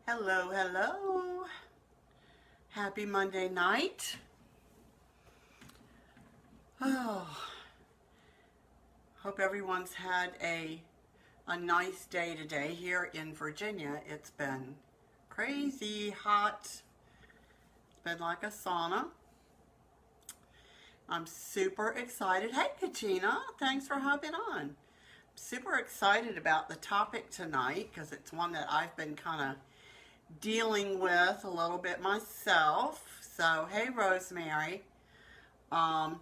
Hello, hello. Happy Monday night. Oh, hope everyone's had a nice day today. Here in Virginia, it's been crazy hot. It's been like a sauna. I'm super excited. Hey, Katina, thanks for hopping on. Super excited about the topic tonight because it's one that I've been kind of dealing with a little bit myself. So, hey, Rosemary. Um,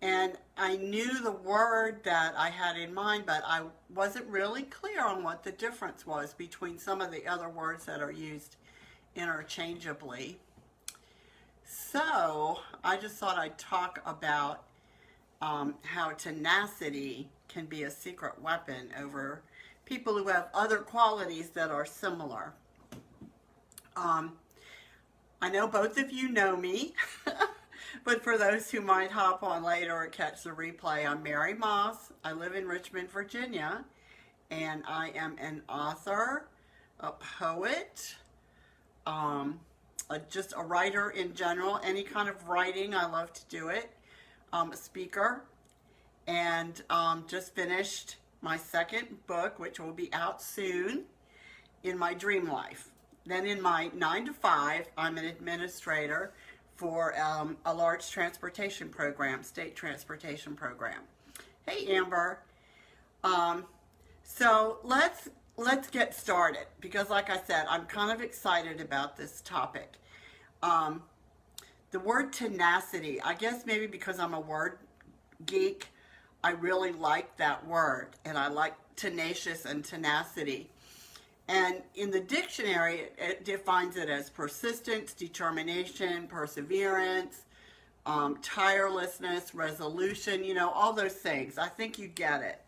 and I knew the word that I had in mind, but I wasn't really clear on what the difference was between some of the other words that are used interchangeably. So, I just thought I'd talk about how tenacity can be a secret weapon over people who have other qualities that are similar. Um, I know both of you know me, but for those who might hop on later or catch the replay, I'm Mary Moss. I live in Richmond, Virginia, and I am an author, a poet, just a writer in general. Any kind of writing, I love to do it. A speaker, and just finished my second book, which will be out soon, in my dream life. Then in my 9 to 5, I'm an administrator for a large transportation program, state transportation program. Hey, Amber. So let's get started because, like I said, I'm kind of excited about this topic. The word tenacity, I guess maybe because I'm a word geek, I really like that word, and I like tenacious and tenacity. And in the dictionary, it defines it as persistence, determination, perseverance, tirelessness, resolution, all those things. I think you get it.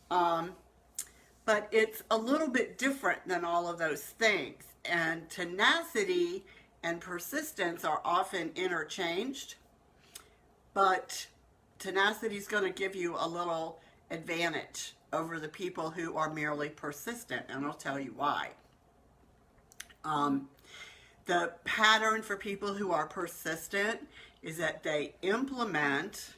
But it's a little bit different than all of those things. And tenacity and persistence are often interchanged, but tenacity is going to give you a little advantage over the people who are merely persistent, and I'll tell you why. The pattern for people who are persistent is that they implement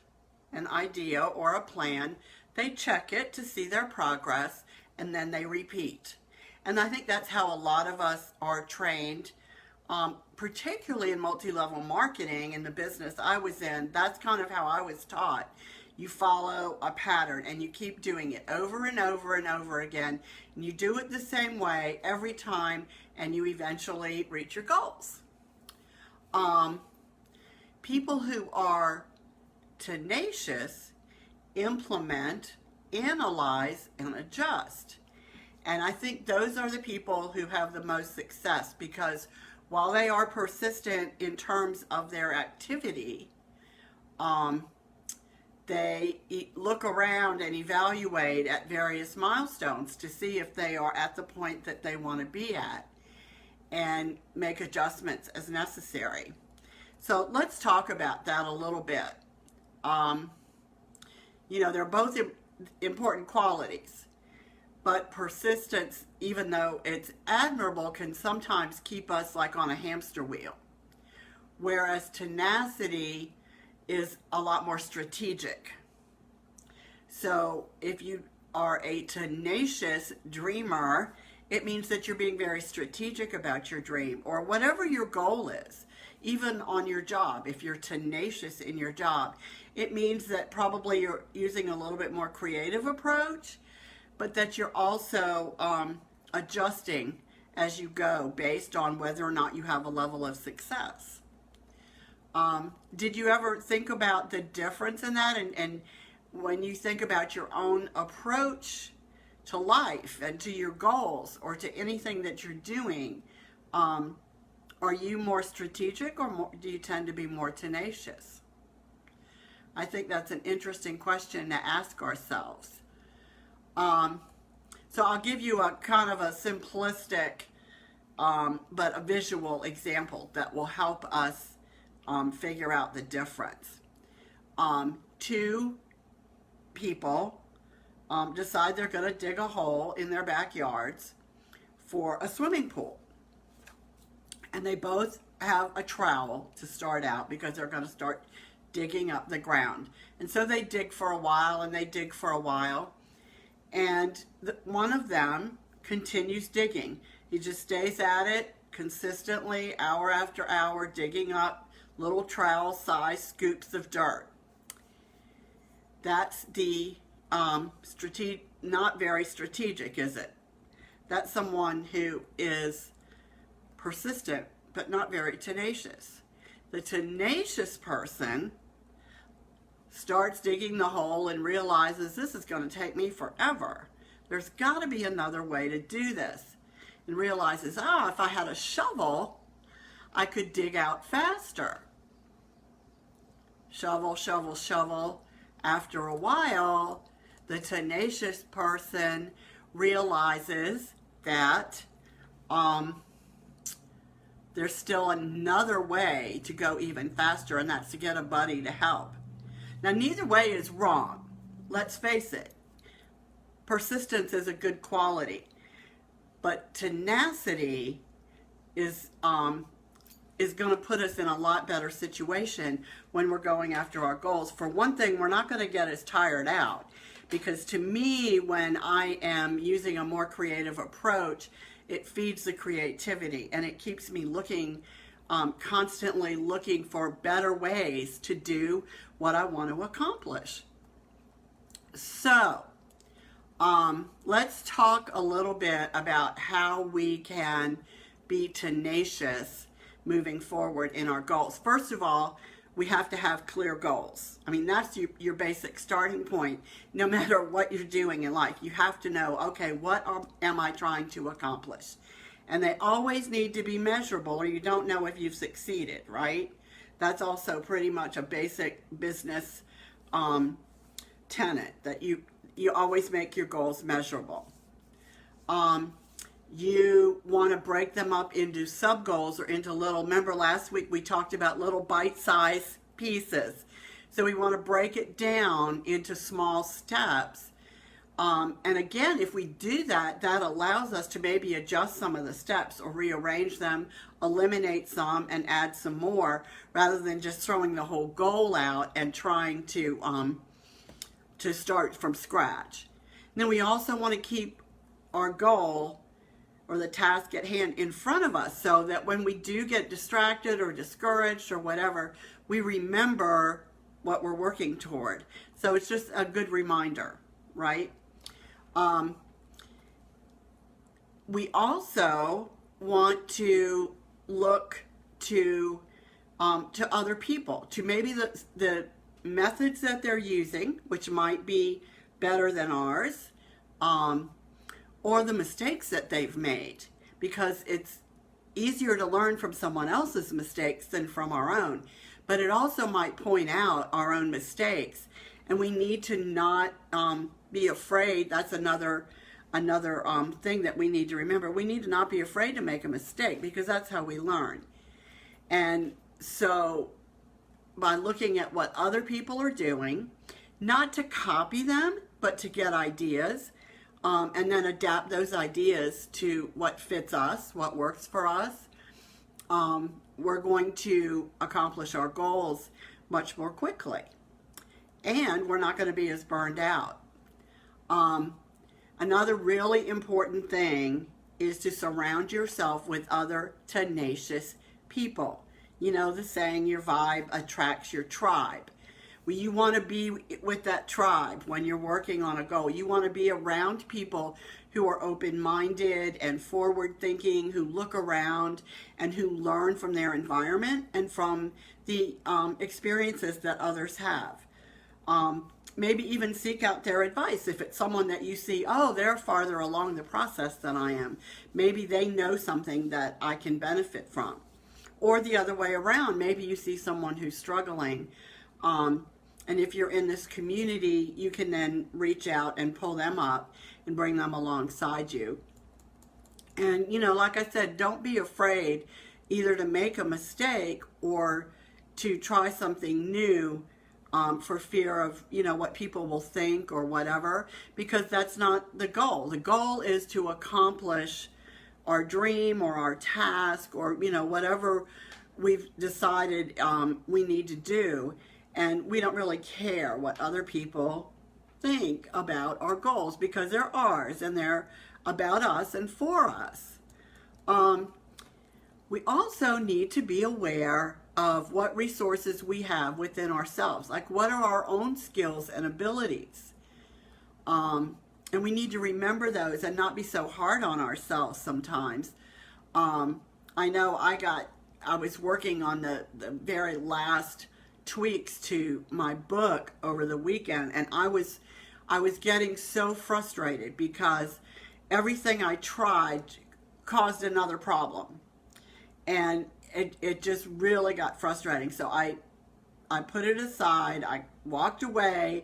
an idea or a plan, they check it to see their progress, and then they repeat. And I think that's how a lot of us are trained, particularly in multi-level marketing in the business I was in. That's kind of how I was taught. You follow a pattern and you keep doing it over and over and over again. And you do it the same way every time, and you eventually reach your goals. People who are tenacious implement, analyze, and adjust. And I think those are the people who have the most success, because while they are persistent in terms of their activity, they look around and evaluate at various milestones to see if they are at the point that they want to be at and make adjustments as necessary. So let's talk about that a little bit. They're both important qualities, but persistence, even though it's admirable, can sometimes keep us like on a hamster wheel, whereas tenacity is a lot more strategic. So if you are a tenacious dreamer, it means that you're being very strategic about your dream or whatever your goal is. Even on your job, if you're tenacious in your job, it means that probably you're using a little bit more creative approach, but that you're also adjusting as you go based on whether or not you have a level of success. Did you ever think about the difference in that? And when you think about your own approach to life and to your goals or to anything that you're doing, are you more strategic, or do you tend to be more tenacious? I think that's an interesting question to ask ourselves. So I'll give you a kind of a simplistic but a visual example that will help us figure out the difference. Two people decide they're going to dig a hole in their backyards for a swimming pool. And they both have a trowel to start out because they're going to start digging up the ground. And so they dig for a while and they dig for a while. And one of them continues digging. He just stays at it consistently, hour after hour, digging up little trowel-sized scoops of dirt. That's the not very strategic, is it? That's someone who is persistent, but not very tenacious. The tenacious person starts digging the hole and realizes this is going to take me forever. There's got to be another way to do this. And realizes, if I had a shovel, I could dig out faster. Shovel, shovel, shovel. After a while, the tenacious person realizes that there's still another way to go even faster, and that's to get a buddy to help. Now, neither way is wrong. Let's face it. Persistence is a good quality, but tenacity is going to put us in a lot better situation when we're going after our goals. For one thing, we're not going to get as tired out, because to me, when I am using a more creative approach, it feeds the creativity and it keeps me looking, constantly looking for better ways to do what I want to accomplish. So, let's talk a little bit about how we can be tenacious moving forward in our goals. First of all, we have to have clear goals. I mean, that's your basic starting point. No matter what you're doing in life, you have to know, okay, what am I trying to accomplish? And they always need to be measurable, or you don't know if you've succeeded, right? That's also pretty much a basic business tenet, that you always make your goals measurable. You want to break them up into sub-goals or into little, remember last week we talked about little bite-sized pieces. So we want to break it down into small steps. And again, if we do that, that allows us to maybe adjust some of the steps or rearrange them, eliminate some, and add some more, rather than just throwing the whole goal out and trying to start from scratch. Then we also want to keep our goal or the task at hand in front of us, so that when we do get distracted or discouraged or whatever, we remember what we're working toward. So it's just a good reminder, right? We also want to look to other people, to maybe the methods that they're using, which might be better than ours, or the mistakes that they've made, because it's easier to learn from someone else's mistakes than from our own. But it also might point out our own mistakes, and we need to not be afraid. That's another thing that we need to remember. We need to not be afraid to make a mistake, because that's how we learn. And so by looking at what other people are doing, not to copy them, but to get ideas, and then adapt those ideas to what fits us, what works for us, we're going to accomplish our goals much more quickly. And we're not going to be as burned out. Another really important thing is to surround yourself with other tenacious people. You know the saying, your vibe attracts your tribe. Well, you want to be with that tribe when you're working on a goal. You want to be around people who are open-minded and forward-thinking, who look around and who learn from their environment and from the experiences that others have. Maybe even seek out their advice. If it's someone that you see, oh, they're farther along the process than I am. Maybe they know something that I can benefit from. Or the other way around, maybe you see someone who's struggling, and if you're in this community, you can then reach out and pull them up and bring them alongside you. And, you know, like I said, don't be afraid either to make a mistake or to try something new for fear of, you know, what people will think or whatever, because that's not the goal. The goal is to accomplish our dream or our task, or whatever we've decided we need to do, and we don't really care what other people think about our goals, because they're ours and they're about us and for us. We also need to be aware of what resources we have within ourselves, like what are our own skills and abilities. And we need to remember those and not be so hard on ourselves sometimes. I know I was working on the very last tweaks to my book over the weekend, and I was getting so frustrated because everything I tried caused another problem. And it just really got frustrating. So I put it aside, I walked away,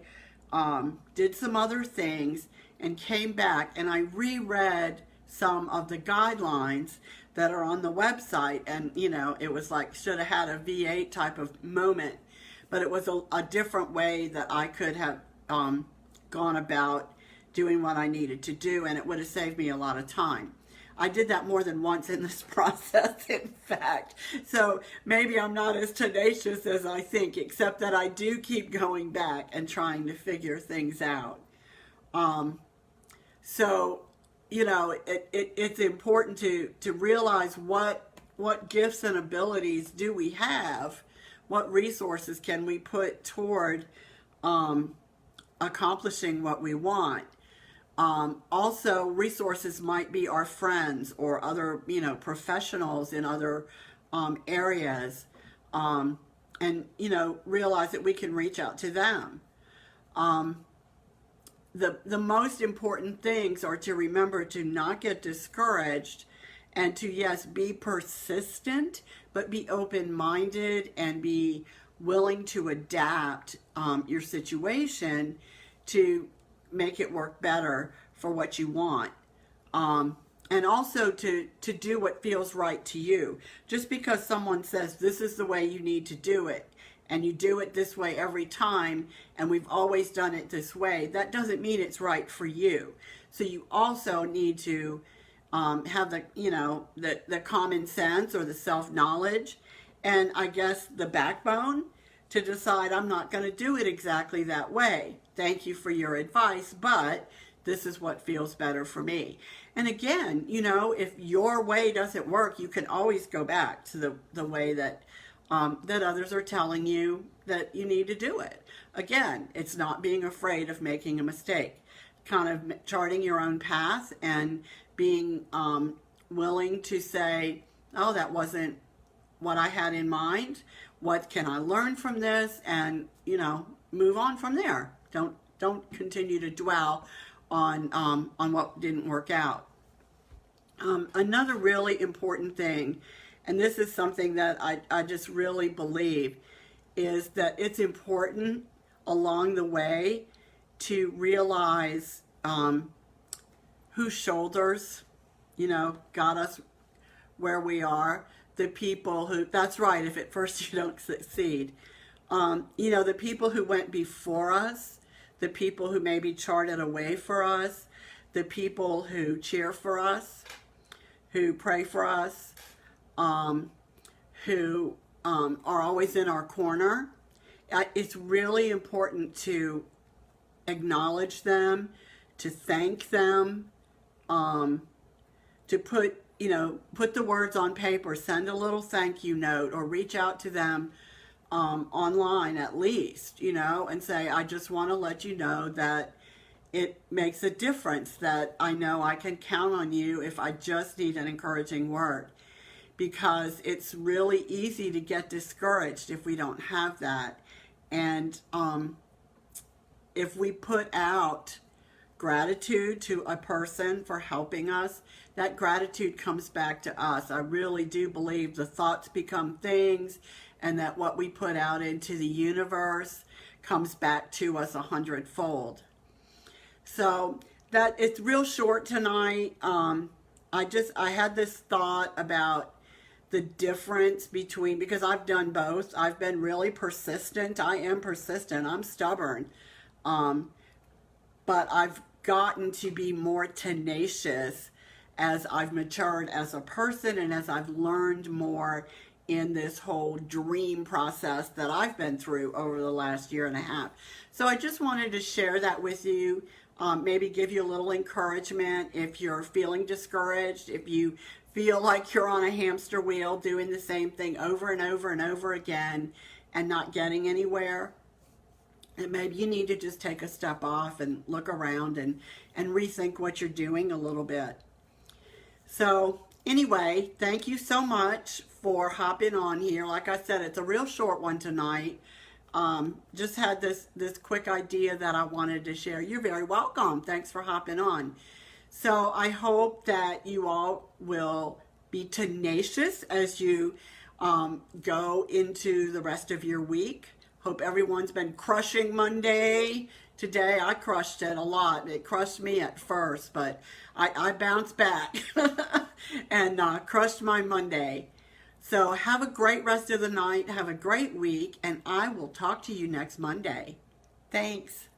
did some other things, and came back, and I reread some of the guidelines that are on the website, and it was like, should have had a V8 type of moment, but it was a different way that I could have gone about doing what I needed to do, and it would have saved me a lot of time. I did that more than once in this process, in fact. So maybe I'm not as tenacious as I think, except that I do keep going back and trying to figure things out. So, it's important to realize what gifts and abilities do we have, what resources can we put toward accomplishing what we want. Also, resources might be our friends or other, professionals in other areas, and, realize that we can reach out to them. The most important things are to remember to not get discouraged and to, yes, be persistent, but be open-minded and be willing to adapt your situation to make it work better for what you want. And also to do what feels right to you. Just because someone says this is the way you need to do it, and you do it this way every time, and we've always done it this way, that doesn't mean it's right for you. So you also need to have the common sense or the self-knowledge, and I guess the backbone to decide, I'm not going to do it exactly that way. Thank you for your advice, but this is what feels better for me. And again, if your way doesn't work, you can always go back to the way that others are telling you that you need to do it. Again, it's not being afraid of making a mistake, kind of charting your own path and being willing to say, oh, that wasn't what I had in mind. What can I learn from this? And, move on from there. Don't continue to dwell on what didn't work out. Another really important thing, and this is something that I just really believe, is that it's important along the way to realize whose shoulders, got us where we are. The people who, that's right, if at first you don't succeed. The people who went before us, the people who maybe charted a way for us, the people who cheer for us, who pray for us, who are always in our corner. It's really important to acknowledge them, to thank them, to put the words on paper, send a little thank you note, or reach out to them online at least, and say, I just want to let you know that it makes a difference, that I know I can count on you if I just need an encouraging word. Because it's really easy to get discouraged if we don't have that. And if we put out gratitude to a person for helping us, that gratitude comes back to us. I really do believe the thoughts become things, and that what we put out into the universe comes back to us 100-fold. So that it's real short tonight. I had this thought about the difference between, because I've done both. I've been really persistent. I am persistent. I'm stubborn. But I've gotten to be more tenacious as I've matured as a person and as I've learned more in this whole dream process that I've been through over the last year and a half. So I just wanted to share that with you, maybe give you a little encouragement if you're feeling discouraged, if you feel like you're on a hamster wheel doing the same thing over and over and over again and not getting anywhere. And maybe you need to just take a step off and look around and rethink what you're doing a little bit. So anyway, thank you so much for hopping on here. Like I said, it's a real short one tonight. Just had this quick idea that I wanted to share. You're very welcome. Thanks for hopping on. So I hope that you all will be tenacious as you go into the rest of your week. Hope everyone's been crushing Monday. Today I crushed it a lot. It crushed me at first, but I bounced back and crushed my Monday. So have a great rest of the night. Have a great week, and I will talk to you next Monday. Thanks.